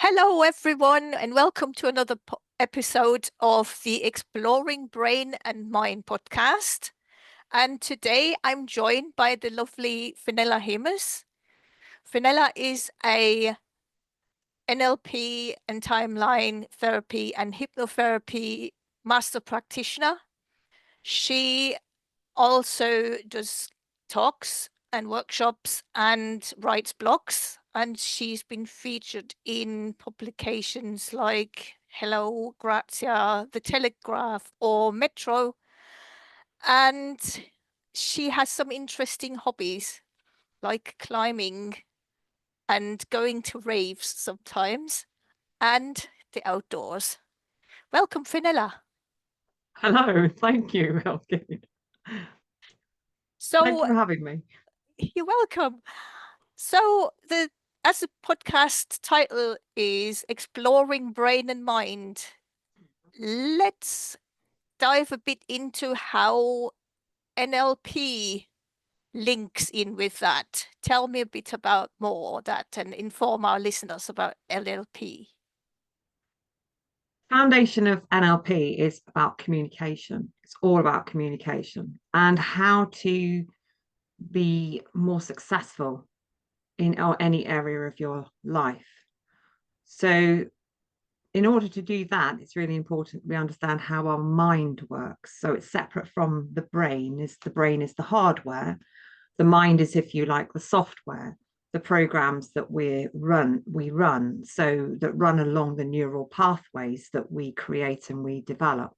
Hello, everyone, and welcome to another episode of the Exploring Brain and Mind podcast. And today I'm joined by the lovely Fenella Hemus. Fenella is a NLP and timeline therapy and hypnotherapy master practitioner. She also does talks and workshops and writes blogs. And she's been featured in publications like Hello, Grazia, The Telegraph, or Metro. And she has some interesting hobbies like climbing and going to raves sometimes and the outdoors. Welcome, Fenella. Hello, thank you, Elke. Thanks So for having me. you're welcome. So as the podcast title is Exploring Brain and Mind, let's dive a bit into how NLP links in with that. Tell me a bit about more that and inform our listeners about NLP. Foundation of NLP is about communication. It's all about communication and how to be more successful in any area of your life. So, in order to do that, it's really important we understand how our mind works. So it's separate from the brain. The brain is the hardware. The mind is, if you like, the software, the programs that we run, so that run along the neural pathways that we create and we develop.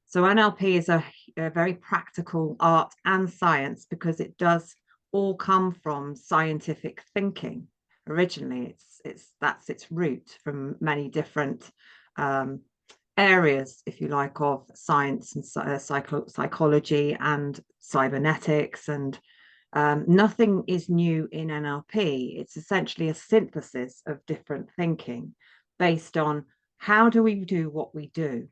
So NLP is a very practical art and science because it does all come from scientific thinking. Originally, that's its root from many different areas, if you like, of science and psychology and cybernetics, and nothing is new in NLP. It's essentially a synthesis of different thinking based on how do we do what we do,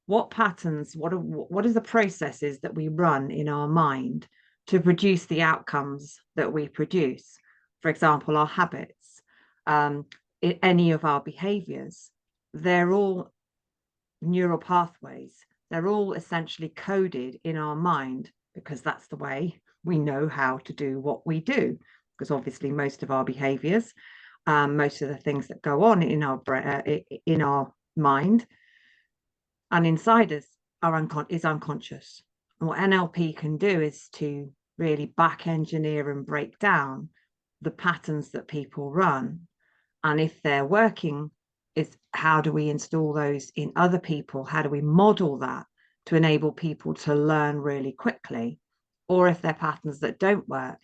what patterns, what is the processes that we run in our mind to produce the outcomes that we produce. For example, our habits, any of our behaviors, they're all neural pathways. They're all essentially coded in our mind because that's the way we know how to do what we do. Because obviously, most of our behaviors, most of the things that go on in our mind and inside us is unconscious. And what NLP can do is to really back engineer and break down the patterns that people run. And if they're working, is how do we install those in other people? How do we model that to enable people to learn really quickly? Or if they're patterns that don't work,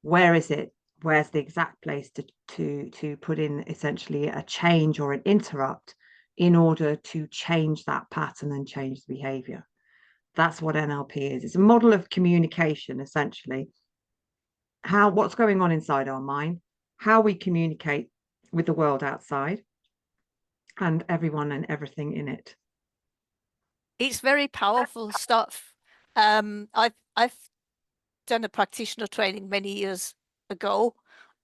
where is it? Where's the exact place to put in essentially a change or an interrupt in order to change that pattern and change the behavior? That's what NLP is. It's a model of communication, essentially. What's going on inside our mind, how we communicate with the world outside, and everyone and everything in it. It's very powerful stuff. I've done a practitioner training many years ago,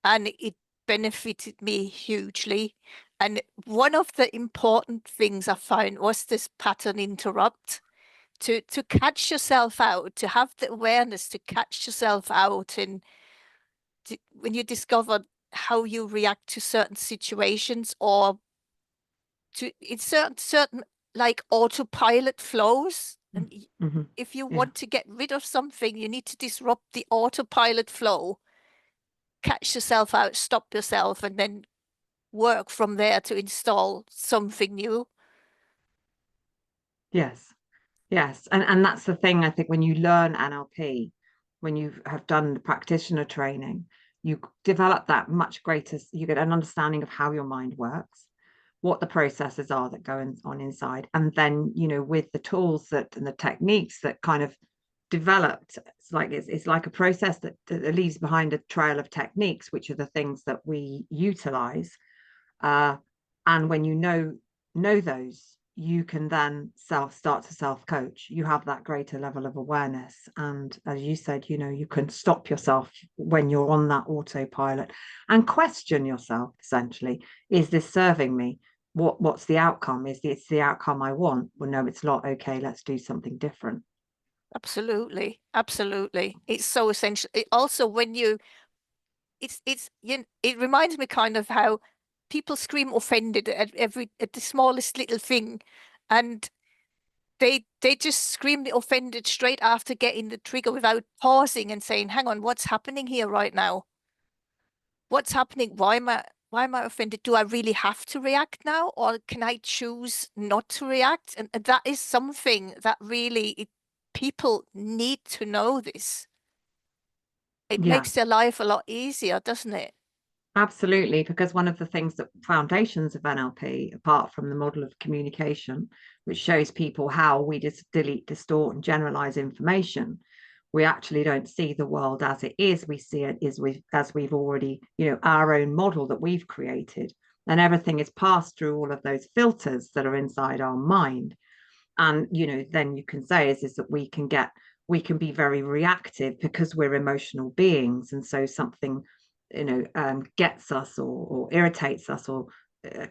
and it benefited me hugely. And one of the important things I found was this pattern interrupt, to catch yourself out, to have the awareness to catch yourself out, and when you discover how you react to certain situations, or to in certain like autopilot flows. And Mm-hmm. if you Yeah. want to get rid of something, you need to disrupt the autopilot flow, catch yourself out, stop yourself, and then work from there to install something new. Yes. Yes. And that's the thing, I think, when you learn NLP, when you have done the practitioner training, you develop that much greater, you get an understanding of how your mind works, what the processes are that go on inside. And then, with the tools and the techniques that kind of developed, it's like a process that leaves behind a trail of techniques, which are the things that we utilize. And when you know those, you can then start to self-coach. You have that greater level of awareness. And as you said, you can stop yourself when you're on that autopilot and question yourself, essentially. Is this serving me? What's the outcome? It's the outcome I want? Well, no, it's not. Okay, let's do something different. Absolutely, absolutely. It's so essential. It also, when you, it reminds me kind of how people scream offended at the smallest little thing, and they just scream the offended straight after getting the trigger without pausing and saying, "Hang on, what's happening here right now? What's happening? Why am I offended? Do I really have to react now, or can I choose not to react?" And that is something that really people need to know this. It Yeah. makes their life a lot easier, doesn't it? Absolutely, because one of the things that foundations of NLP, apart from the model of communication, which shows people how we just delete, distort, and generalize information, we actually don't see the world as it is. We see it as we've already, our own model that we've created, and everything is passed through all of those filters that are inside our mind. And then you can say is that we can be very reactive because we're emotional beings, and so something gets us or irritates us or uh,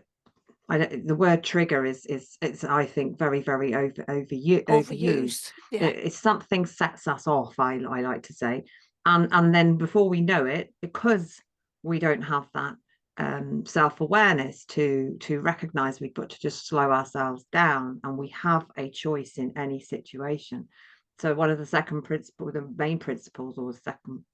the word trigger is it's I think very overused. Overused. Yeah. It's something sets us off. I like to say, and then before we know it, because we don't have that self-awareness to recognize, we've got to just slow ourselves down, and we have a choice in any situation. So one of the second principle, the main principles, or the second,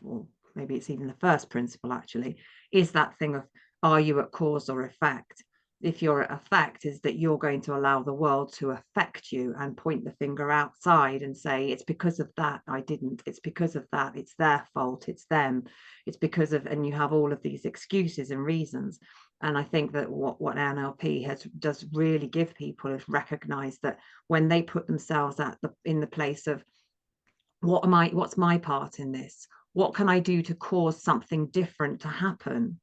or maybe it's even the first principle actually, is that thing of, are you at cause or effect? If you're at effect, is that you're going to allow the world to affect you and point the finger outside and say, it's because of that I didn't, it's because of that, it's their fault, it's them, it's because of, and you have all of these excuses and reasons. And I think that what NLP does really give people is recognize that when they put themselves in the place of, what's my part in this, what can I do to cause something different to happen,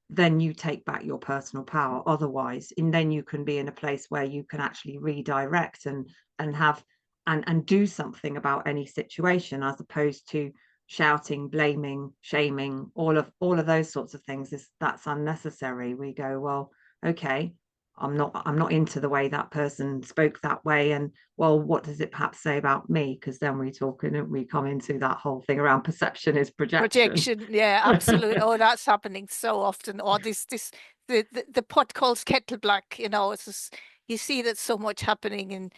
then you take back your personal power. Otherwise, and then you can be in a place where you can actually redirect and have and do something about any situation, as opposed to shouting, blaming, shaming, all of those sorts of things. That's unnecessary. We go, well, okay, I'm not into the way that person spoke that way, and well, what does it perhaps say about me? Because then we come into that whole thing around perception is projection. Projection. Yeah, absolutely. Oh, that's happening so often. Or the pot calls kettle black, it's just, you see that so much happening in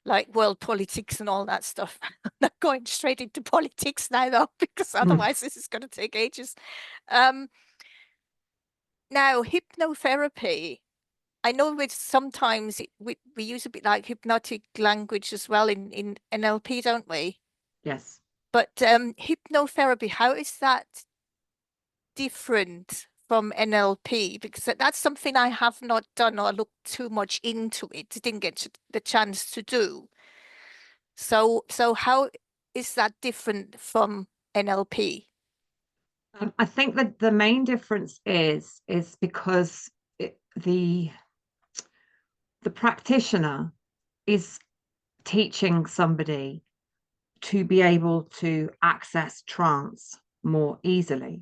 like world politics and all that stuff. I'm not going straight into politics now though, because otherwise this is going to take ages. Um, Now hypnotherapy. I know with sometimes we use a bit like hypnotic language as well in NLP, don't we? Yes. But hypnotherapy, how is that different from NLP? Because that's something I have not done or looked too much into it. Didn't get the chance to do. So how is that different from NLP? I think that the main difference is because the practitioner is teaching somebody to be able to access trance more easily.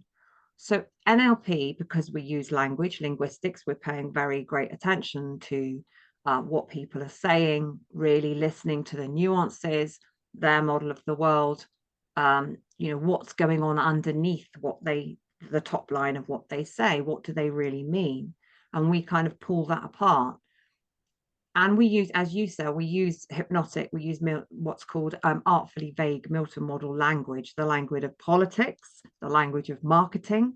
So NLP, because we use linguistics, we're paying very great attention to what people are saying, really listening to the nuances, their model of the world, what's going on underneath the top line of what they say, what do they really mean? And we kind of pull that apart. And we use, as you said, we use what's called artfully vague Milton model language, the language of politics, the language of marketing,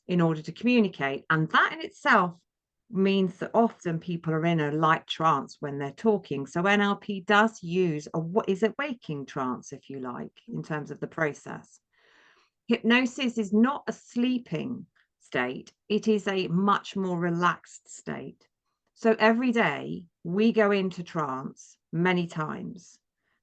in order to communicate. And that in itself means that often people are in a light trance when they're talking. So NLP does use what is a waking trance, if you like, in terms of the process. Hypnosis is not a sleeping state, it is a much more relaxed state. So every day we go into trance many times.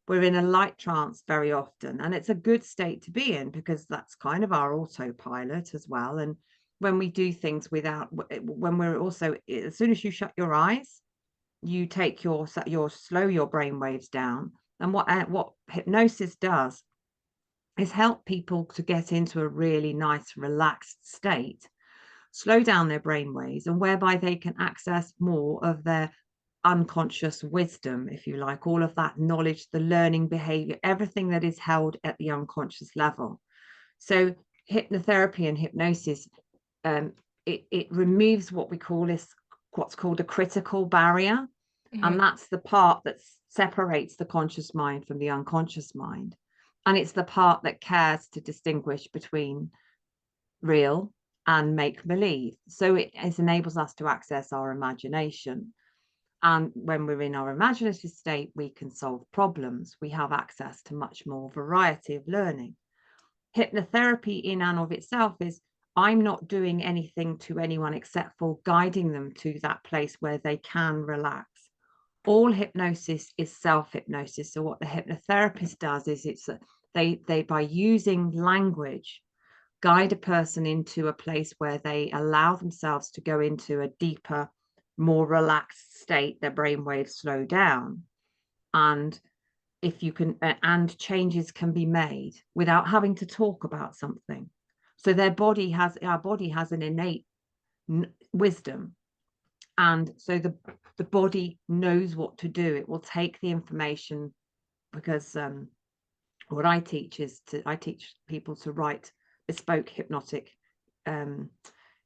We're in a light trance very often, and it's a good state to be in because that's kind of our autopilot as well. And when we do things when we're also, as soon as you shut your eyes, you take your slow your brain waves down. And what hypnosis does is help people to get into a really nice, relaxed state, slow down their brain waves, and whereby they can access more of their unconscious wisdom, if you like, all of that knowledge, the learning behavior, everything that is held at the unconscious level. So hypnotherapy and hypnosis, it removes what we call what's called a critical barrier. Mm-hmm. And that's the part that separates the conscious mind from the unconscious mind. And it's the part that cares to distinguish between real and make believe. So it enables us to access our imagination. And when we're in our imaginative state, we can solve problems. We have access to much more variety of learning. Hypnotherapy in and of itself is, I'm not doing anything to anyone except for guiding them to that place where they can relax. All hypnosis is self-hypnosis. So what the hypnotherapist does is they by using language guide a person into a place where they allow themselves to go into a deeper, more relaxed state. Their brain waves slow down, and if you can, and changes can be made without having to talk about something. So our body has an innate wisdom, and so the body knows what to do. It will take the information, because what I teach people to write bespoke um,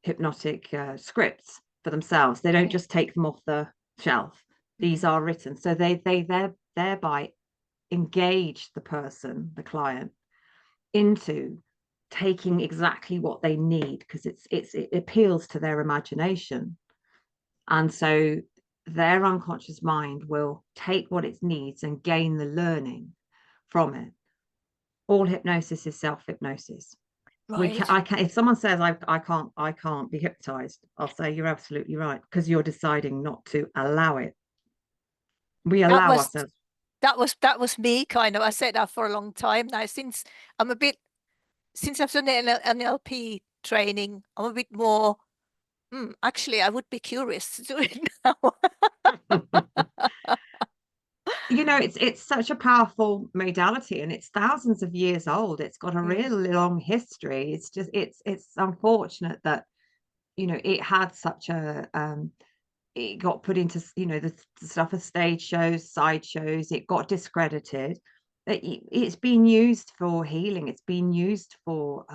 hypnotic scripts for themselves. They don't Okay. just take them off the shelf. These Mm-hmm. are written, so they thereby engage the person, the client, into taking exactly what they need, because it appeals to their imagination. And so their unconscious mind will take what it needs and gain the learning from it. All hypnosis is self-hypnosis. Right. I can, if someone says I can't be hypnotized, I'll say you're absolutely right, because you're deciding not to allow it. We That allow was ourselves. that was me kind of. I said that for a long time now. I'm a bit since I've done the NLP training, I'm a bit more. Actually, I would be curious to do it now. It's such a powerful modality, and it's thousands of years old. It's got a Mm, really long history. It's unfortunate that it had such a it got put into the stuff of stage shows, side shows. It got discredited. It's been used for healing. It's been used for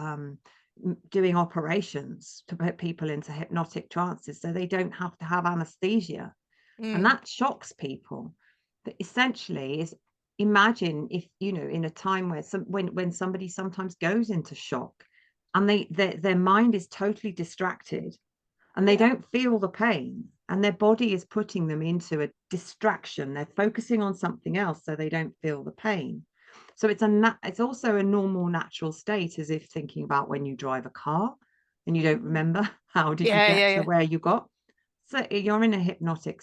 doing operations to put people into hypnotic trances so they don't have to have anesthesia. And mm, that shocks people. But essentially is, imagine if, in a time where when somebody sometimes goes into shock, and their mind is totally distracted, and they yeah. don't feel the pain, and their body is putting them into a distraction. They're focusing on something else so they don't feel the pain. So it's also a normal, natural state, as if thinking about when you drive a car and you don't Mm. remember how did you Yeah, get yeah, to yeah. where you got. So you're in a hypnotic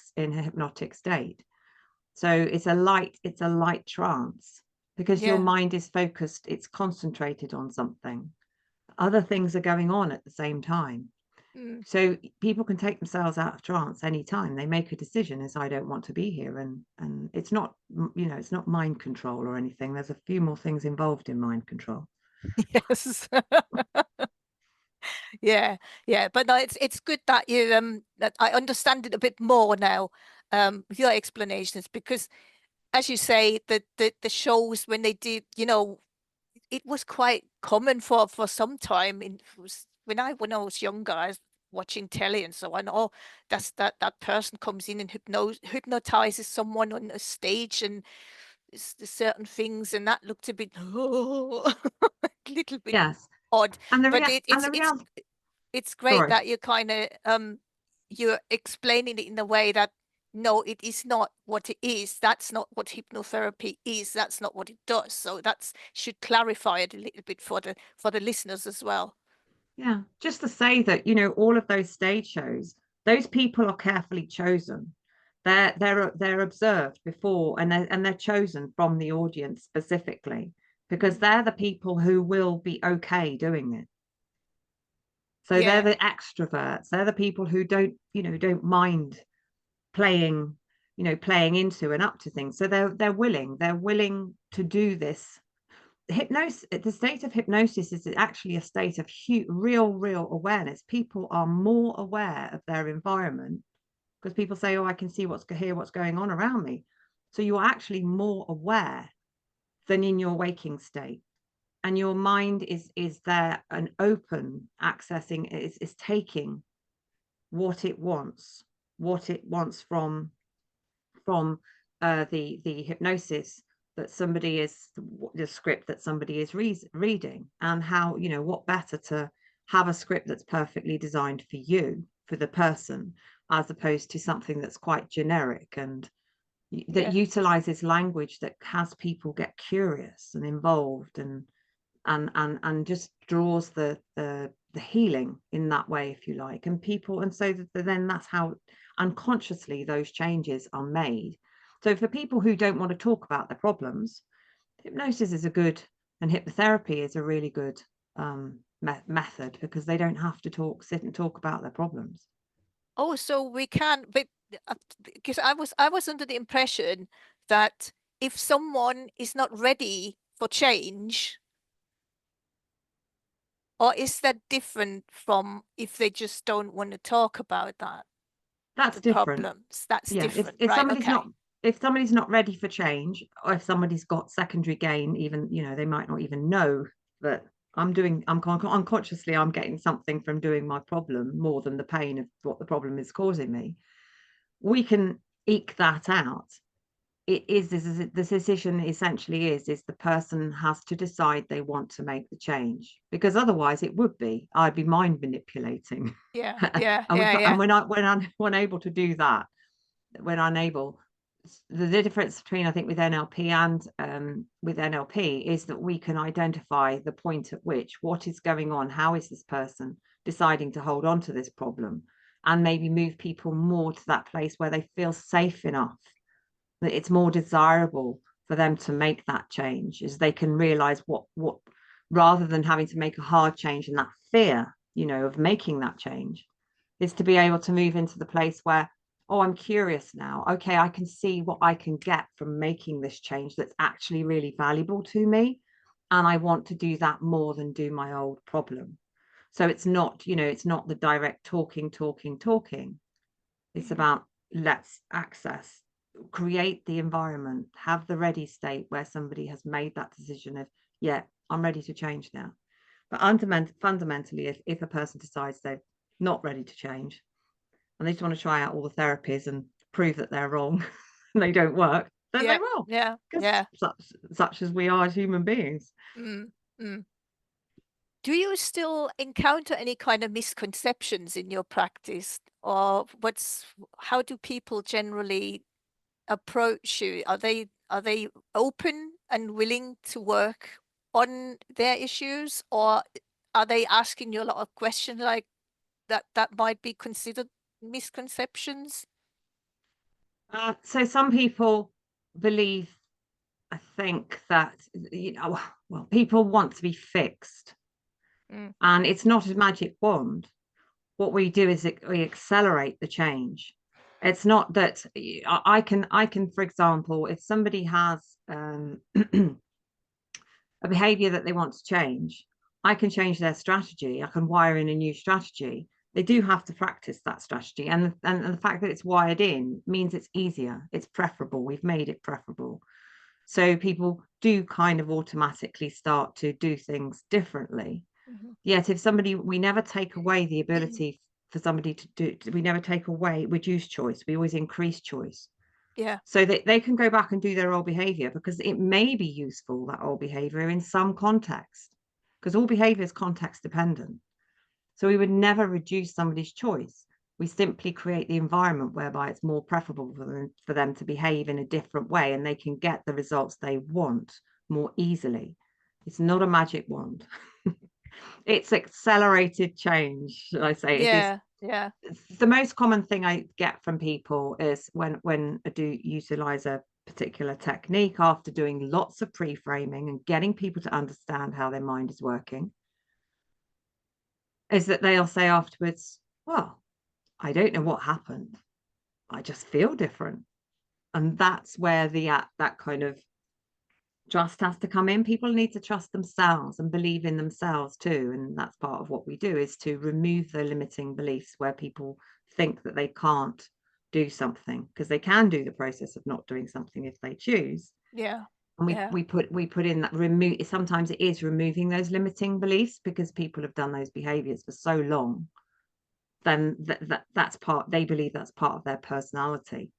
state. So it's a light trance, because your Yeah. mind is focused, it's concentrated on something. Other things are going on at the same time. Mm. So people can take themselves out of trance anytime they make a decision, as I don't want to be here. And it's not mind control or anything. There's a few more things involved in mind control. Yes. Yeah, yeah. But no, it's good that you that I understand it a bit more now, with your explanations, because as you say, the shows when they did, it was quite common for some time when I was younger, I was watching telly and so on. Oh, that person comes in and hypnotizes someone on a stage, and there's certain things, and that looked a bit a little bit Yes. odd. And the But real it, and it's the it's real it's great sorry. that you kind of you're explaining it in a way that no, it is not what it is. That's not what hypnotherapy is. That's not what it does. So that's should clarify it a little bit for the listeners as well. Yeah, just to say that, all of those stage shows, those people are carefully chosen. They're observed before, and they're chosen from the audience specifically, because Mm. they're the people who will be okay doing it. So they're Yeah. the extroverts. They're the people who don't mind playing, playing into and up to things. So they're willing to do this. Hypnosis, the state of hypnosis is actually a state of real awareness. People are more aware of their environment because people say, oh, I can see what's going on around me. So you're actually more aware than in your waking state. And your mind is there and open, accessing, is taking what it wants from the hypnosis that somebody is, the script that somebody is reading, and how, what better to have a script that's perfectly designed for you, for the person, as opposed to something that's quite generic and that utilizes language that has people get curious and involved and just draws the healing in that way, if you like. And people, and so then that's how unconsciously those changes are made. So for people who don't want to talk about their problems, hypnosis is a good, and hypnotherapy is a really good method, because they don't have to sit and talk about their problems. Oh, so we can, but because I was under the impression that if someone is not ready for change, or is that different from if they just don't want to talk about that, That's the different. problems? That's Yeah, different, right? Okay. if somebody's not ready for change, or if somebody's got secondary gain, even, they might not even know that unconsciously I'm getting something from doing my problem more than the pain of what the problem is causing me. We can eke that out. The decision essentially is the person has to decide they want to make the change, because otherwise I'd be mind manipulating. Yeah, yeah, And yeah, yeah. when I'm unable to do that, when unable, the difference between, I think, with NLP and with NLP is that we can identify the point at which what is going on, how is this person deciding to hold on to this problem, and maybe move people more to that place where they feel safe enough that it's more desirable for them to make that change, as they can realize what rather than having to make a hard change, and that fear, of making that change, is to be able to move into the place where, oh, I'm curious now. Okay, I can see what I can get from making this change that's actually really valuable to me. And I want to do that more than do my old problem. So it's not, it's not the direct talking. It's Mhm. about, let's create the environment, have the ready state where somebody has made that decision of, yeah, I'm ready to change now. But fundamentally, if a person decides they're not ready to change, and they just want to try out all the therapies and prove that they're wrong and they don't work, then they Yeah, will, yeah, because yeah. such as we are as human beings. Mm, mm. Do you still encounter any kind of misconceptions in your practice, or how do people generally approach you? Are they open and willing to work on their issues, or are they asking you a lot of questions like that might be considered misconceptions? So some people believe, I think, that, well, people want to be fixed, Mm, and it's not a magic wand. What we do is we accelerate the change. It's not that I can, for example, if somebody has a behavior that they want to change, I can change their strategy. I can wire in a new strategy. They do have to practice that strategy. And the fact that it's wired in means it's easier, it's preferable. We've made it preferable. So people do kind of automatically start to do things differently. mhm. Yet if somebody, we never take away the ability for somebody to do, we never take away, reduce choice. We always increase choice, Yeah. so that they can go back and do their old behavior, because it may be useful, that old behavior, in some context, because all behavior is context dependent. So we would never reduce somebody's choice. We simply create the environment whereby it's more preferable for them to behave in a different way, and they can get the results they want more easily. It's not a magic wand. It's accelerated change, should I say. It is Yeah, yeah. the most common thing I get from people is when I do utilize a particular technique, after doing lots of pre-framing and getting people to understand how their mind is working, is that they'll say afterwards, well, I don't know what happened, I just feel different. And that's where that kind of trust has to come in. People need to trust themselves and believe in themselves too. And that's part of what we do, is to remove the limiting beliefs where people think that they can't do something, because they can do the process of not doing something if they choose. Yeah. And Yeah. we put in that remove. Sometimes it is removing those limiting beliefs because people have done those behaviors for so long. Then that's part, they believe that's part of their personality.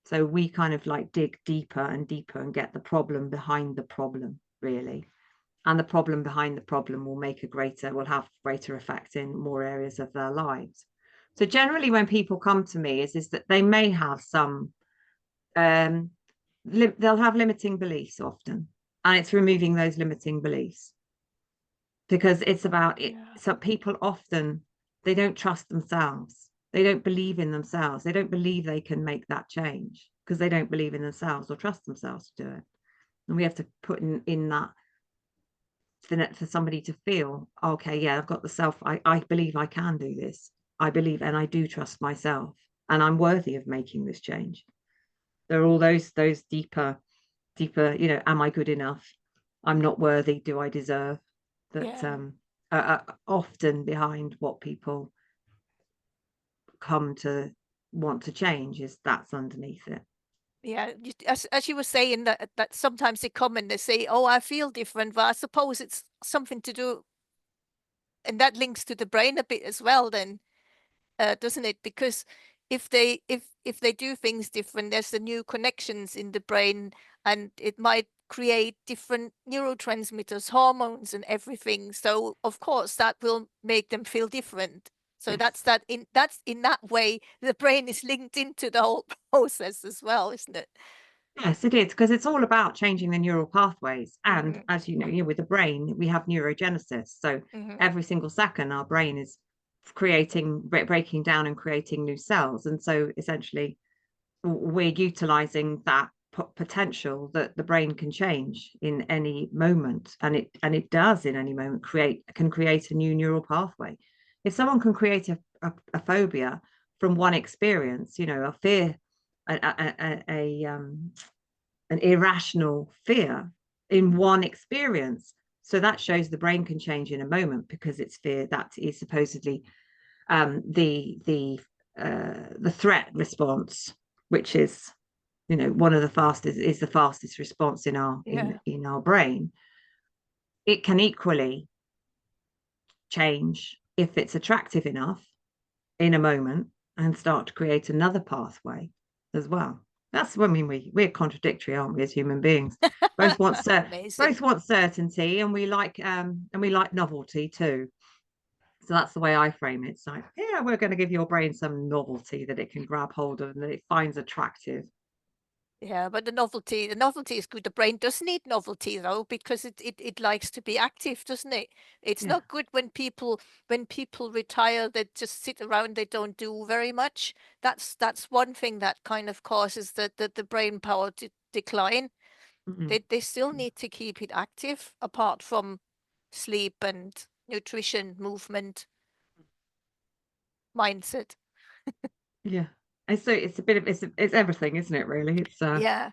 So we kind of like dig deeper and deeper and get the problem behind the problem, really. And the problem behind the problem will have greater effect in more areas of their lives. So generally when people come to me is that they may have some, they'll have limiting beliefs often. And it's removing those limiting beliefs, because it's about it. Yeah. So people often, they don't trust themselves. They don't believe in themselves. They don't believe they can make that change because they don't believe in themselves or trust themselves to do it. And we have to put in that for somebody to feel, okay, yeah, I've got the self. I believe I can do this. I believe and I do trust myself, and I'm worthy of making this change. There are all those deeper, am I good enough? I'm not worthy. Do I deserve? That Yeah. are often behind what people come to want to change, is that's underneath it. Yeah, as you were saying that sometimes they come and they say, "Oh, I feel different," but I suppose it's something to do, and that links to the brain a bit as well. Then, doesn't it? Because if they do things different, there's the new connections in the brain, and it might create different neurotransmitters, hormones, and everything. So of course that will make them feel different. So Yes. that's in that way the brain is linked into the whole process as well, isn't it? Yes, it is, because it's all about changing the neural pathways. And Hmm. as you know, with the brain, we have neurogenesis. So Hmm. every single second, our brain is breaking down and creating new cells. And so essentially, we're utilizing that potential that the brain can change in any moment, and it does in any moment create a new neural pathway. If someone can create a phobia from one experience, a fear, an irrational fear in one experience, so that shows the brain can change in a moment, because it's fear that is supposedly the threat response, which is one of the fastest, is the fastest response in Yeah. our brain. It can equally change if it's attractive enough in a moment and start to create another pathway as well. That's, I mean, we're contradictory, aren't we, as human beings? Both want Amazing. both want certainty, and we like novelty too. So that's the way I frame it. It's like, yeah, we're going to give your brain some novelty that it can grab hold of and that it finds attractive. Yeah, but the novelty is good. The brain does need novelty though, because it likes to be active, doesn't it? It's Yeah. not good when people retire, they just sit around, they don't do very much. That's one thing that kind of causes the brain power to decline. Mm-hmm. They still need to keep it active apart from sleep and nutrition, movement, mindset. Yeah. And so it's a bit of it's everything, isn't it, really? It's Yeah,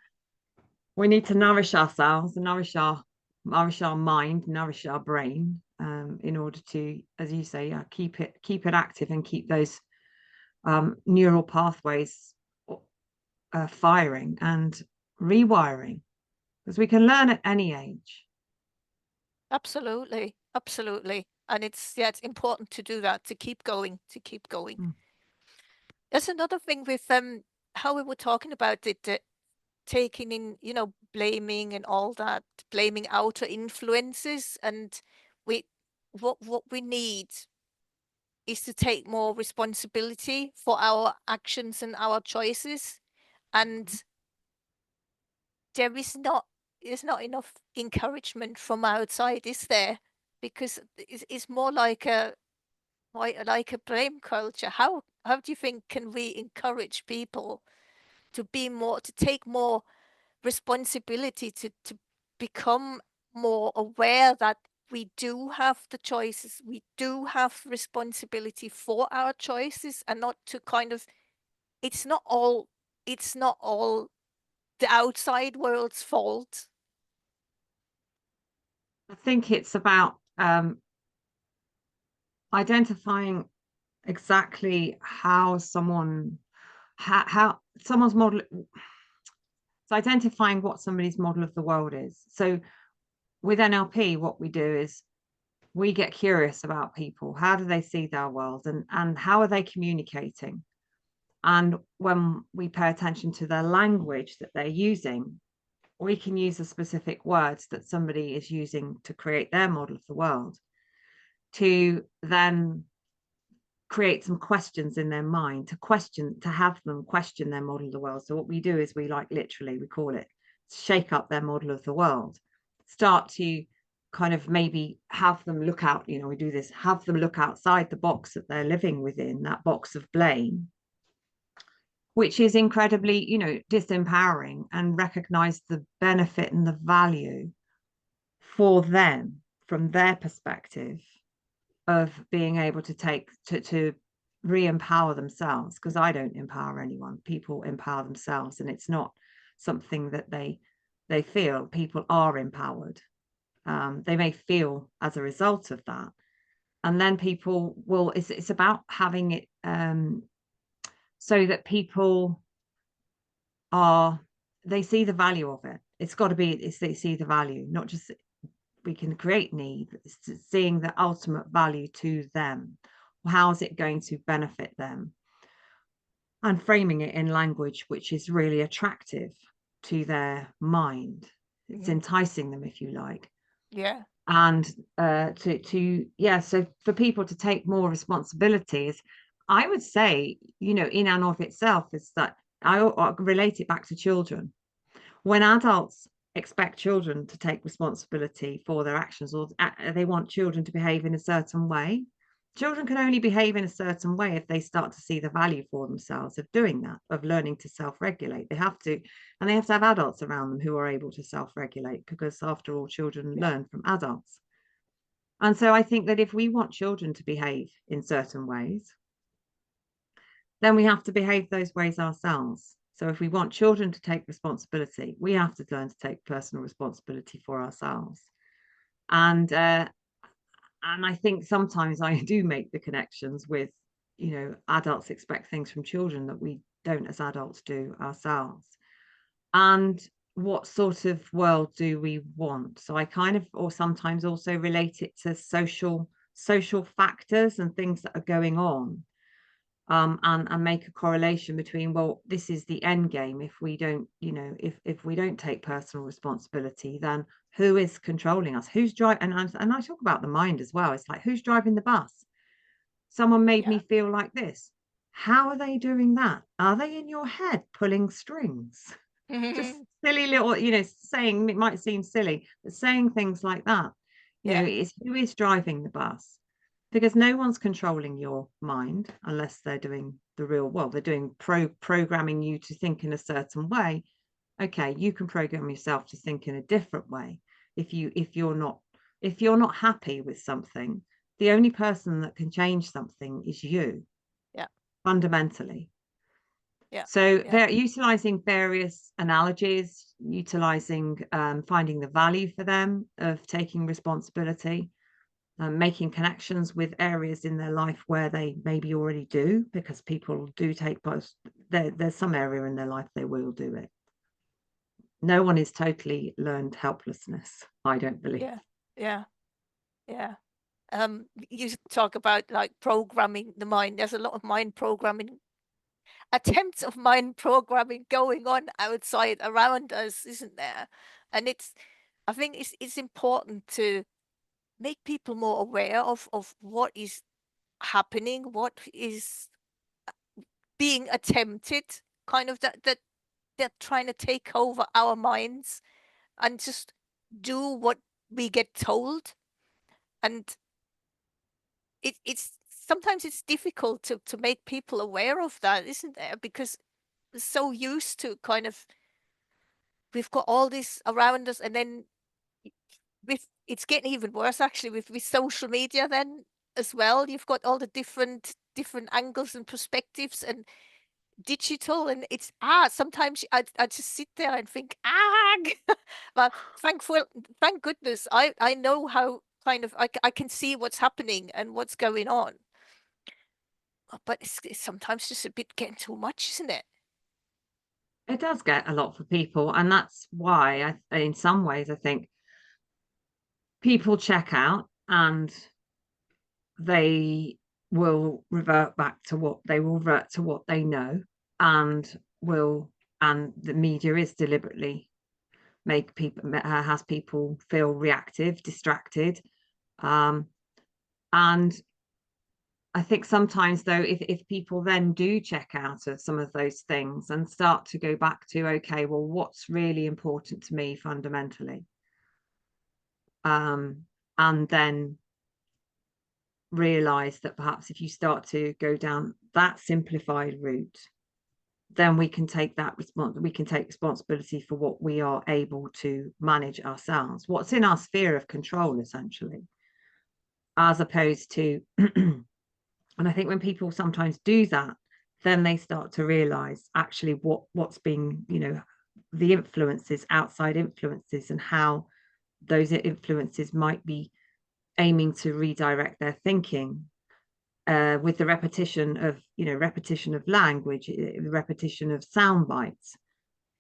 we need to nourish ourselves and nourish our mind, nourish our brain, in order to, as you say, yeah, keep it active and keep those neural pathways firing and rewiring, because we can learn at any age. absolutely. Absolutely. And it's important to do that, to keep going, to keep going. Mm. There's another thing with how we were talking about it, taking in, blaming and all that, blaming outer influences, and we what we need is to take more responsibility for our actions and our choices. And there is not enough encouragement from outside, is there? Because it's more like a blame culture. How do you think can we encourage people to be more, to take more responsibility, to become more aware that we do have the choices, we do have responsibility for our choices, and not to kind of, it's not all it's not all the outside world's fault? I think it's about identifying exactly how someone's model. It's identifying what somebody's model of the world is. So with NLP, what we do is we get curious about people. How do they see their world, and how are they communicating? And when we pay attention to their language that they're using, we can use the specific words that somebody is using to create their model of the world to then create some questions in their mind, to have them question their model of the world. So what we do is we literally, we call it shake up their model of the world, start to kind of maybe have them look out, we do this, have them look outside the box that they're living within, that box of blame, which is incredibly, disempowering, and recognize the benefit and the value for them from their perspective of being able to to re-empower themselves, because I don't empower anyone. People empower themselves, and it's not something that they feel. People are empowered. They may feel as a result of that, and then people will. It's about having it so that people they see the value of it. It's got to be. They see the value, not just we can create need, seeing the ultimate value to them. How is it going to benefit them? And framing it in language which is really attractive to their mind. It's enticing them, if you like. Yeah. And so for people to take more responsibilities, I would say, in and of itself, is that I relate it back to children. When adults expect children to take responsibility for their actions, or they want children to behave in a certain way, children can only behave in a certain way if they start to see the value for themselves of doing that, of learning to self-regulate. They have to have adults around them who are able to self-regulate, because after all, children learn from adults. And so I think that if we want children to behave in certain ways, then we have to behave those ways ourselves. So if we want children to take responsibility, we have to learn to take personal responsibility for ourselves. And I think sometimes I do make the connections with, adults expect things from children that we don't as adults do ourselves. And what sort of world do we want? So I kind of, or sometimes also relate it to social factors and things that are going on. And make a correlation between, well, this is the end game. If we don't, if we don't take personal responsibility, then who is controlling us? Who's driving? And I talk about the mind as well. It's like, who's driving the bus? Someone made me feel like this. How are they doing that? Are they in your head pulling strings? Just silly little, saying, it might seem silly, but saying things like that, is who is driving the bus? Because no one's controlling your mind unless they're doing the real world. They're doing programming you to think in a certain way. Okay, you can program yourself to think in a different way. If you're not happy with something, the only person that can change something is you. Yeah. Fundamentally. Yeah. So they're utilizing various analogies, finding the value for them of taking responsibility, making connections with areas in their life where they maybe already do, because people do take both. There's some area in their life they will do it. No one is totally learned helplessness, I don't believe. Yeah. You talk about like programming the mind. There's a lot of mind programming, attempts of mind programming going on outside around us, isn't there? And I think it's important to make people more aware of what is happening, what is being attempted, kind of that they're trying to take over our minds and just do what we get told. And it's sometimes it's difficult to make people aware of that, isn't there? Because we're so used to kind of, we've got all this around us, and then it's getting even worse actually with social media then as well. You've got all the different angles and perspectives, and digital, and it's sometimes I just sit there and think but thank goodness I know how kind of I can see what's happening and what's going on. But it's sometimes just a bit getting too much, isn't it? It does get a lot for people, and that's why in some ways, I think people check out and they will revert back to what they know, and will and the media is deliberately make people has people feel reactive, distracted, um, and I think sometimes though, if people then do check out of some of those things and start to go back to, okay, well, what's really important to me fundamentally, um, and then realize that perhaps if you start to go down that simplified route, then we can take responsibility for what we are able to manage ourselves, what's in our sphere of control, essentially, as opposed to and I think when people sometimes do that, then they start to realize actually what's being, the influences, outside influences, and how those influences might be aiming to redirect their thinking, with the repetition of language, repetition of sound bites. Oh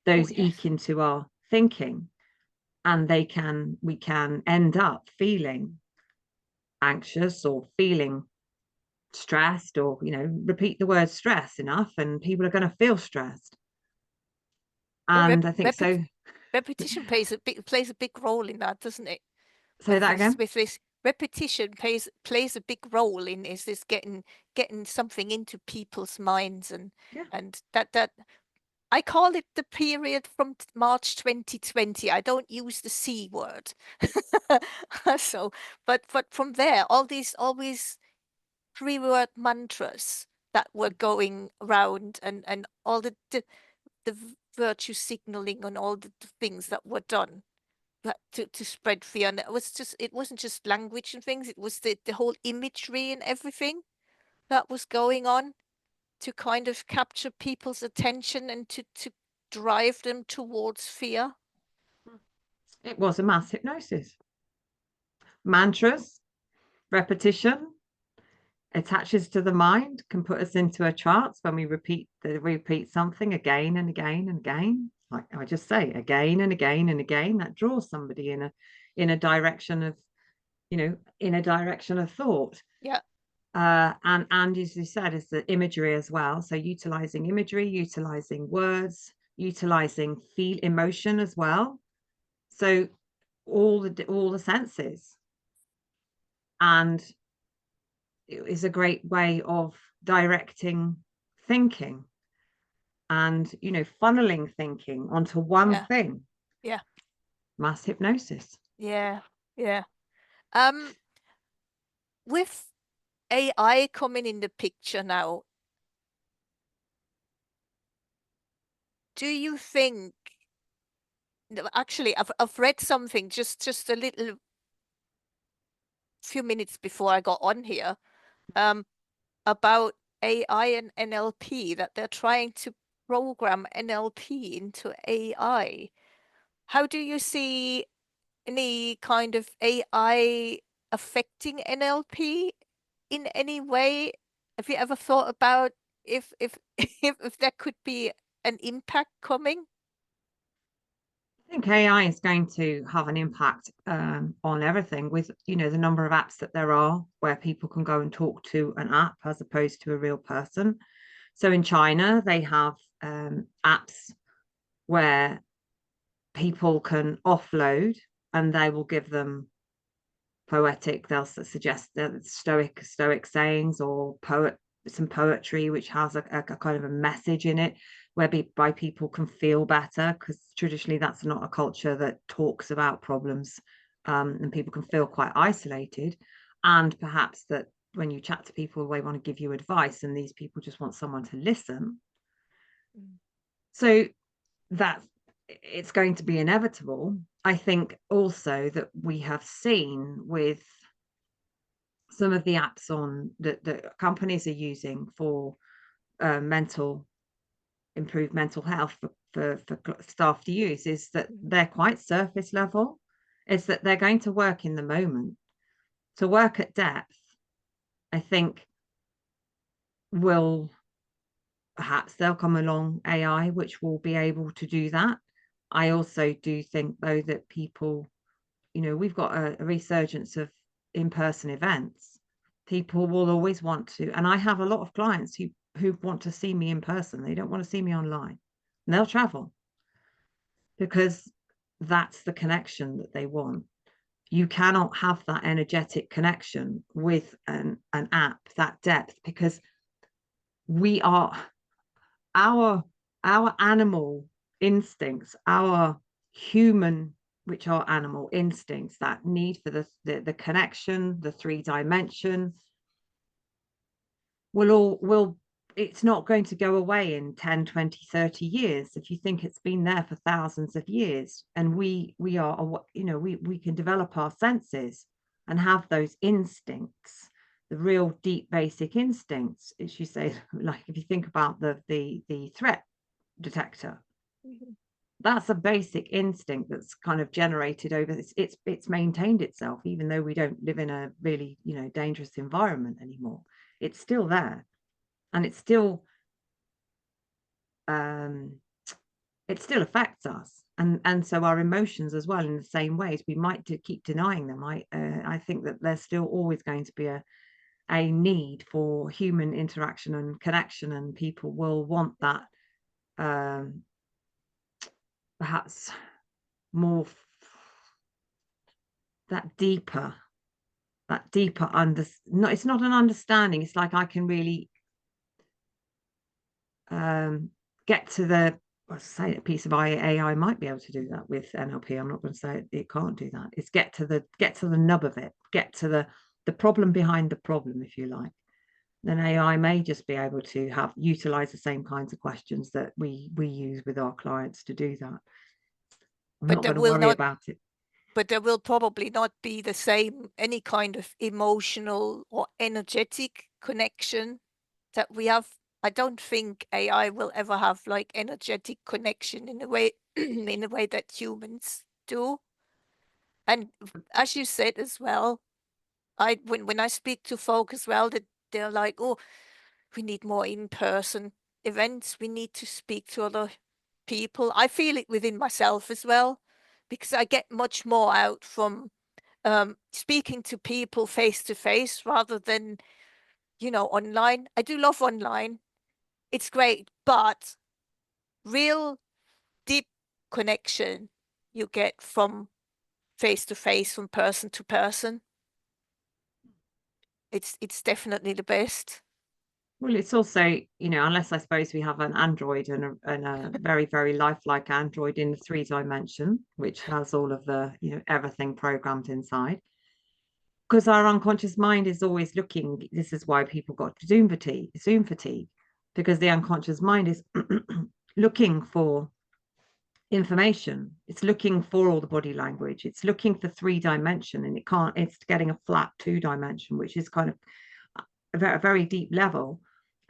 Those yes. eke into our thinking, and we can end up feeling anxious or feeling stressed, or repeat the word stress enough and people are going to feel stressed. Yeah, And I think so. repetition plays a big role in that, doesn't it? Say that again. With this repetition plays a big role in is this getting something into people's minds, Yeah, and that I call it the period from March 2020. I don't use the C word. So, but from there, all these always 3-word mantras that were going around, and all the virtue signaling and all the things that were done to spread fear. And it wasn't just language and things, it was the whole imagery and everything that was going on to kind of capture people's attention and to drive them towards fear. it was a mass hypnosis. Mantras, repetition, attaches to the mind, can put us into a trance when we repeat something again and again and again. Like I just say, again and again and again, that draws somebody in a direction of, in a direction of thought. Yeah, And as you said, is the imagery as well. So utilizing imagery, utilizing words, utilizing feel emotion as well. So all the senses, and it is a great way of directing thinking, and funneling thinking onto one yeah, thing. yeah, Mass hypnosis. yeah, yeah. Um, with AI coming in the picture now, do you think, no, actually, I've read something just a little few minutes before I got on here, um, about AI and NLP, that they're trying to program NLP into AI. How do you see any kind of AI affecting NLP in any way? Have you ever thought about if if there could be an impact coming? I think AI is going to have an impact, on everything, with the number of apps that there are where people can go and talk to an app as opposed to a real person. So in China, they have apps where people can offload, and they will give them they'll suggest stoic sayings, or some poetry which has a kind of a message in it, whereby people can feel better, because traditionally that's not a culture that talks about problems, and people can feel quite isolated, and perhaps that when you chat to people, they want to give you advice, and these people just want someone to listen. Mm. So that it's going to be inevitable. I think also that we have seen with some of the apps on that companies are using for mental improve mental health for staff to use, is that they're quite surface level. It's that they're going to work in the moment. To work at depth, I think, will perhaps there'll come along AI which will be able to do that. I also do think though that people, we've got a resurgence of in-person events. People will always want to, and I have a lot of clients who want to see me in person. They don't want to see me online. And they'll travel because that's the connection that they want. You cannot have that energetic connection with an app, that depth, because we are our animal instincts, our human, which are animal instincts, that need for the connection, the 3 dimension, will it's not going to go away in 10, 20, 30 years. If you think it's been there for thousands of years, and we are, we can develop our senses and have those instincts, the real deep basic instincts, as you say, like if you think about the threat detector, Mhm. that's a basic instinct that's kind of generated over this. It's maintained itself, even though we don't live in a really, dangerous environment anymore. It's still there, and um it still affects us, and so our emotions as well, in the same ways. We might keep denying them. I think that there's still always going to be a need for human interaction and connection, and people will want that, um perhaps more, that deeper under, no, it's not an understanding. It's like I can really get to the, well, say a piece of AI might be able to do that with NLP. I'm not going to say it can't do that. It's get to the nub of it, get to the problem behind the problem, if you like. Then AI may just be able to utilize the same kinds of questions that we use with our clients to do that. I'm But not there going to will worry not, about it. but there will probably not be the same, any kind of emotional or energetic connection that we have. I don't think AI will ever have like energetic connection in a way in a way that humans do. And as you said as well, when I speak to folk as well, that they're like, oh, we need more in-person events. We need to speak to other people. I feel it within myself as well, because I get much more out from speaking to people face to face rather than, online. I do love online. It's great, but real deep connection you get from face to face, from person to person. It's definitely the best. Well, it's also, unless I suppose we have an Android and a very, very lifelike Android in the 3 dimension, which has all of the, everything programmed inside. Because our unconscious mind is always looking. This is why people got Zoom fatigue, because the unconscious mind is looking for information. It's looking for all the body language. It's looking for 3 dimension, and it's getting a flat 2 dimension, which is kind of a very deep level,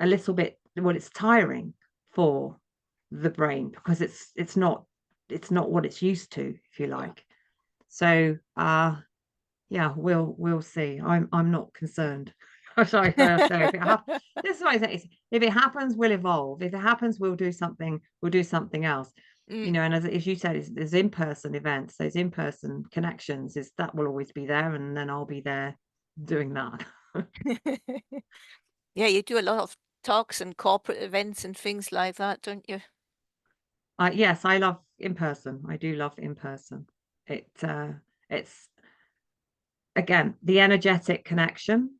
a little bit, well, it's tiring for the brain, because it's not what it's used to, if you Yeah. like. So yeah, we'll see. I'm not concerned. So if it happens, this is what I say: if it happens, we'll evolve. If it happens, we'll do something else. Mm. And as you said, there's in-person events, those in-person connections, is that will always be there, and then I'll be there doing that. Yeah, you do a lot of talks and corporate events and things like that, don't you? Yes, I love in person. I do love in person. It's, again, the energetic connection.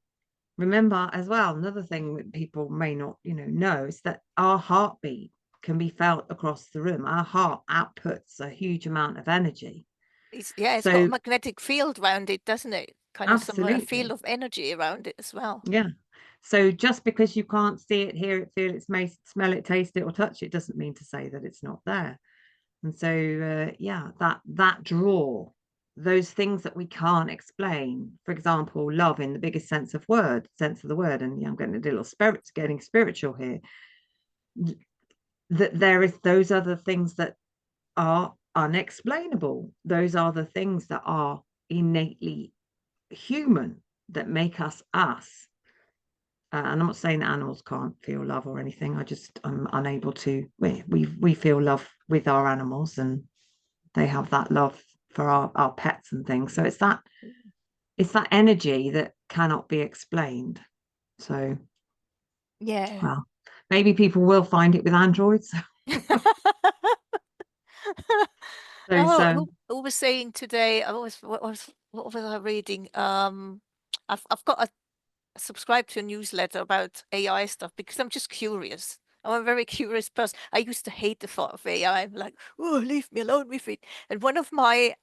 Remember as well, another thing that people may not, know, is that our heartbeat can be felt across the room. Our heart outputs a huge amount of energy. It's got a So magnetic field around it, doesn't it? Kind of some a field absolutely, of energy around it as well. yeah. So just because you can't see it, hear it, feel it, smell it, taste it, or touch it, doesn't mean to say that it's not there. And so, yeah, that draw, those things that we can't explain. For example, love in the biggest sense of the word. And yeah, I'm getting a little getting spiritual here. that there is those other things that are unexplainable. Those are the things that are innately human, that make us us. And I'm not saying that animals can't feel love or anything. I'm unable to. We feel love with our animals, and they have that love for our pets and things. So it's that energy that cannot be explained. So, Yeah. well, maybe people will find it with androids. Oh, So who was saying today? What was I reading? I've got a subscribe to a newsletter about AI stuff because I'm just curious. I'm a very curious person. I used to hate the thought of AI. I'm like, oh, leave me alone with it. And one of my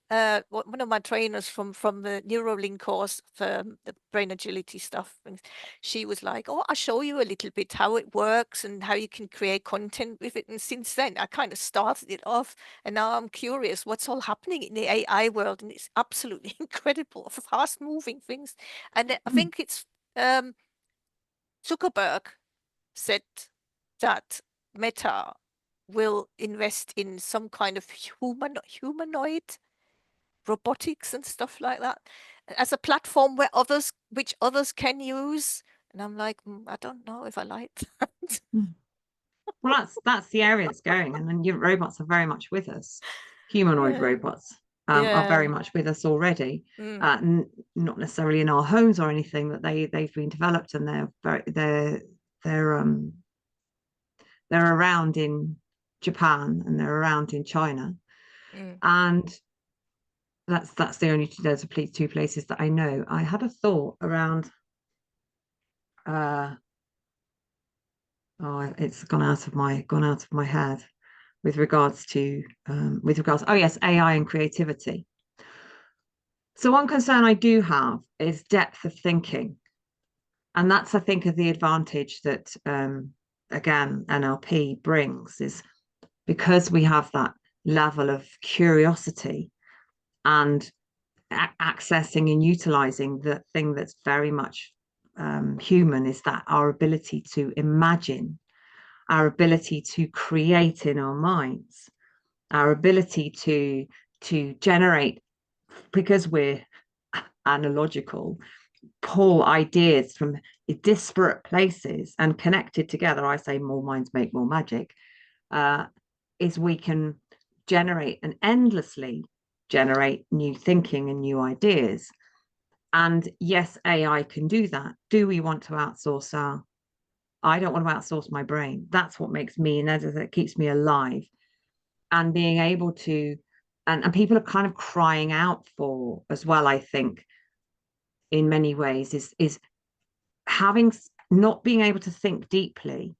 trainers from the Neuralink course, the brain agility stuff, and she was like, oh, I'll show you a little bit how it works and how you can create content with it. And since then, I kind of started it off, and now I'm curious what's all happening in the AI world, and it's absolutely incredible, fast moving things. And I think it's um, Zuckerberg said that Meta will invest in some kind of humanoid robotics and stuff like that as a platform which others can use. And I'm like, I don't know if I like that. well, that's the area it's going, and then your robots are very much with us. Humanoid Yeah, robots are very yeah, much with us already. mm, Not necessarily in our homes or anything, that they've been developed, and they're they're around in Japan, and they're around in China, mm. and that's the only there's two places that I know. I had a thought around uh oh, it's gone out of my head, with regards, oh yes, AI and creativity. So one concern I do have is depth of thinking, and that's, I think, the advantage that again NLP brings, is because we have that level of curiosity and accessing and utilizing the thing that's very much human, is that our ability to imagine, our ability to create in our minds, our ability to generate, because we're analogical, pull ideas from disparate places and connect it together. I say more minds make more magic. uh, is we can generate and endlessly generate new thinking and new ideas. And yes, AI can do that. Do we want to outsource our I don't want to outsource my brain. That's what makes me, and that keeps me alive. And being able to, and people are kind of crying out for as well, I think, in many ways, is having, not being able to think deeply,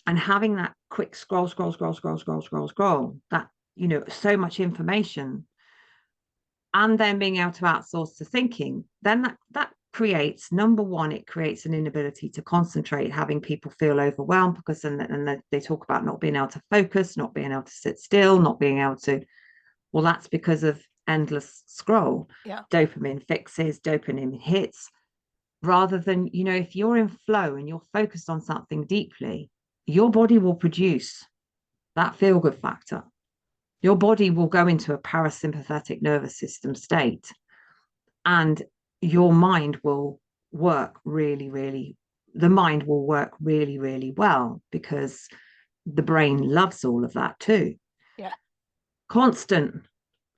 and having that quick scroll, that, so much information, and then being able to outsource the thinking, then that creates, number one, it creates an inability to concentrate, having people feel overwhelmed, because then and they talk about not being able to focus, not being able to sit still, not being able to, well, that's because of endless scroll. Yeah, Dopamine fixes, dopamine hits, rather than, if you're in flow and you're focused on something deeply, your body will produce that feel good factor. Your body will go into a parasympathetic nervous system state, and your mind will work really, really, the mind will work really, really well, because the brain loves all of that too. yeah, Constant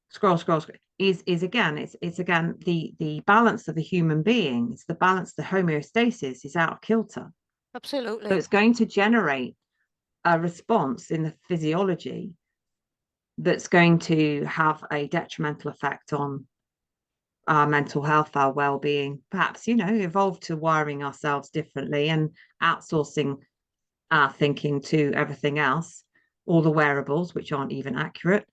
scroll is again, it's again the balance of a human being. It's the balance, the homeostasis is out of kilter. So absolutely. it's going to generate a response in the physiology that's going to have a detrimental effect on our mental health, our well-being, perhaps, evolved to wiring ourselves differently and outsourcing our thinking to everything else, all the wearables, which aren't even accurate,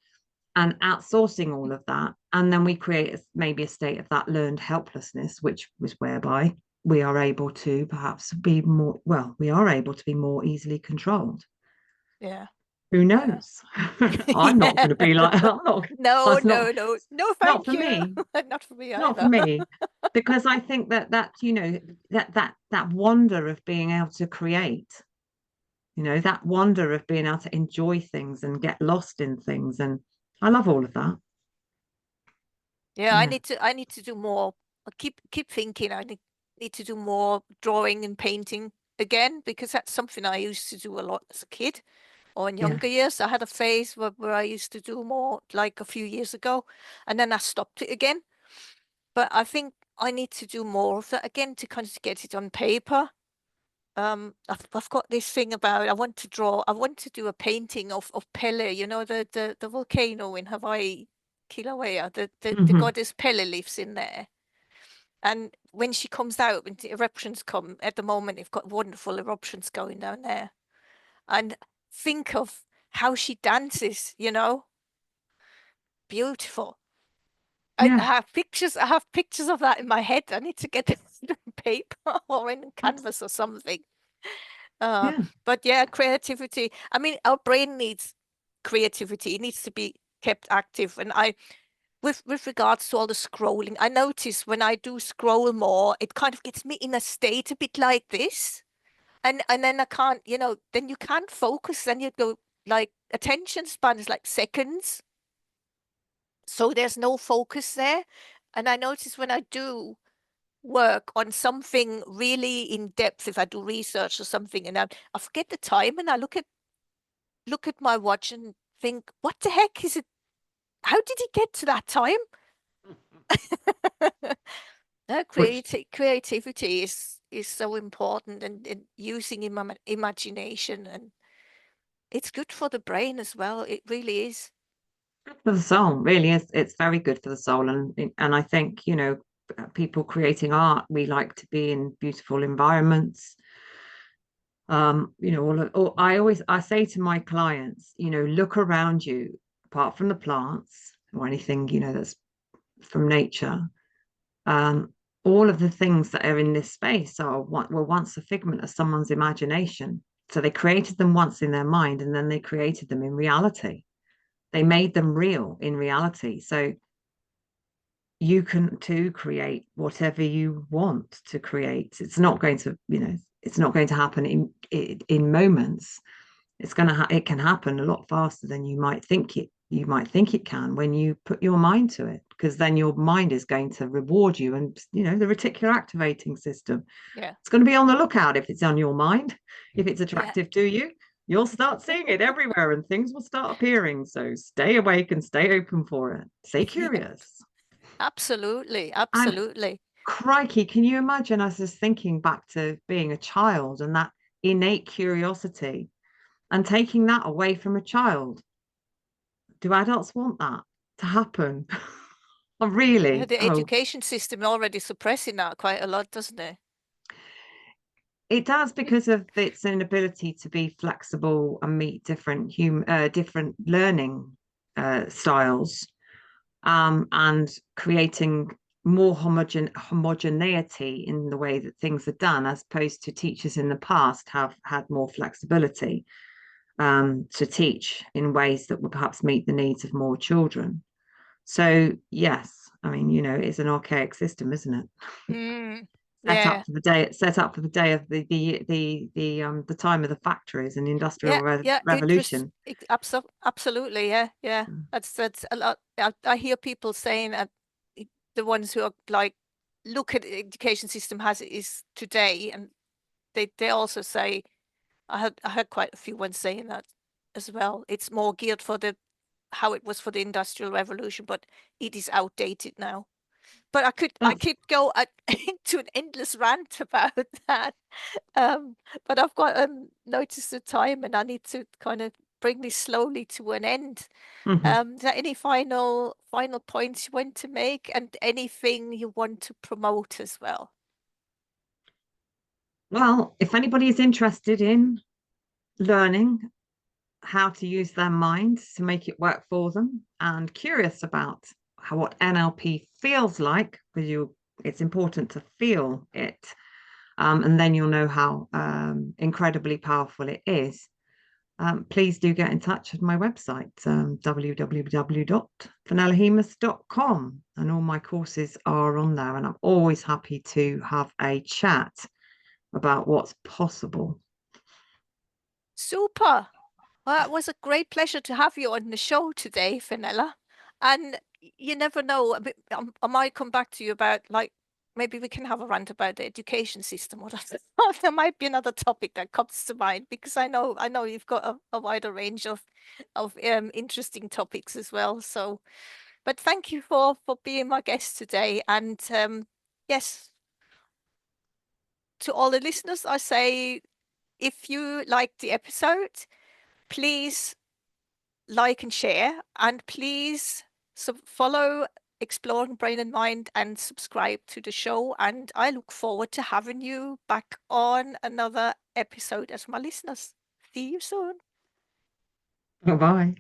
and outsourcing all of that. And then we create maybe a state of that learned helplessness, which was whereby we are able to perhaps be more, well, we are able to be more easily controlled. Yeah, Who yeah, knows? I'm not yeah. going to be like, I'm not, No, it's not, no, no, no, not thank for you. me, Not for me not for either. me, because I think that that wonder of being able to create that wonder of being able to enjoy things and get lost in things. And I love all of that. Yeah, Yeah. I need to do more. I keep thinking need to do more drawing and painting again, because that's something I used to do a lot as a kid or in Yeah. younger years. I had a phase where I used to do more like a few years ago, and then I stopped it again. But I think I need to do more of that again to kind of get it on paper. I've got this thing about I want to do a painting of Pele, the volcano in Hawaii, Kilauea, the Hmm. goddess Pele lives in there. And when she comes out, when the eruptions come, at the moment, they've got wonderful eruptions going down there. And think of how she dances, beautiful. I Yeah. have pictures. I have pictures of that in my head. I need to get it on paper or in canvas or something. Uh, Yeah. but yeah, creativity. I mean, our brain needs creativity. It needs to be kept active. And with regards to all the scrolling, I notice when I do scroll more, it kind of gets me in a state a bit like this. And then I can't, then you can't focus. Then you go like attention span is like seconds. So there's no focus there. And I notice when I do work on something really in depth, if I do research or something, and I forget the time, and I look at my watch and think, what the heck is it? How did he get to that time? Which Creativity is so important, and using imagination, and it's good for the brain as well. It really is. for the soul really is. It's very good for the soul. And I think, people creating art, we like to be in beautiful environments. I say to my clients, look around you, apart from the plants or anything, that's from nature. Um, all of the things that are in this space were once a figment of someone's imagination. So they created them once in their mind, and then they created them in reality. They made them real in reality. So you can too create whatever you want to create. It's not going to happen in moments. It can happen a lot faster than you might think it can when you put your mind to it, because then your mind is going to reward you. And the reticular activating system, Yeah. it's going to be on the lookout. If it's on your mind, if it's Yeah. attractive to you, you'll start seeing it everywhere and things will start appearing. So stay awake and stay open for it. Stay Yeah. curious. Absolutely. And Absolutely. crikey, can you imagine us just thinking back to being a child and that innate curiosity, and taking that away from a child? Do adults want that to happen? Oh, really? The Oh, education system already suppressing that quite a lot, doesn't it? it does, because of its inability to be flexible and meet different learning styles, and creating more homogeneity in the way that things are done, as opposed to teachers in the past have had more flexibility, to teach in ways that would perhaps meet the needs of more children. So yes, I mean, it's an archaic system, isn't it? Mm, Set up yeah. for the day, set up for the day of the time of the factories and the industrial Yeah. Yeah. revolution. Absolutely. Yeah. Yeah. That's a lot. I hear people saying that the ones who are like, look at the education system as it is today, and they also say, I heard quite a few ones saying that as well. It's more geared for the how it was for the Industrial Revolution, but it is outdated now. But I That's could go into an endless rant about that. But I've got noticed the time, and I need to kind of bring this slowly to an end. mhm. Is there any final points you want to make, and anything you want to promote as well? Well, if anybody is interested in learning how to use their mind to make it work for them, and curious about what NLP feels like, because it's important to feel it, and then you'll know how incredibly powerful it is. Please do get in touch with my website, www.fenellahemus.com, and all my courses are on there. And I'm always happy to have a chat about what's possible. Super. Well, it was a great pleasure to have you on the show today, Fenella. And you never know, I might come back to you about like maybe we can have a rant about the education system or that. There might be another topic that comes to mind because I know you've got a wider range of interesting topics as well. So, but thank you for being my guest today. And yes, to all the listeners, I say if you liked the episode, please like and share, and please follow Exploring Brain and Mind and subscribe to the show. And I look forward to having you back on another episode as my listeners. See you soon. Bye bye.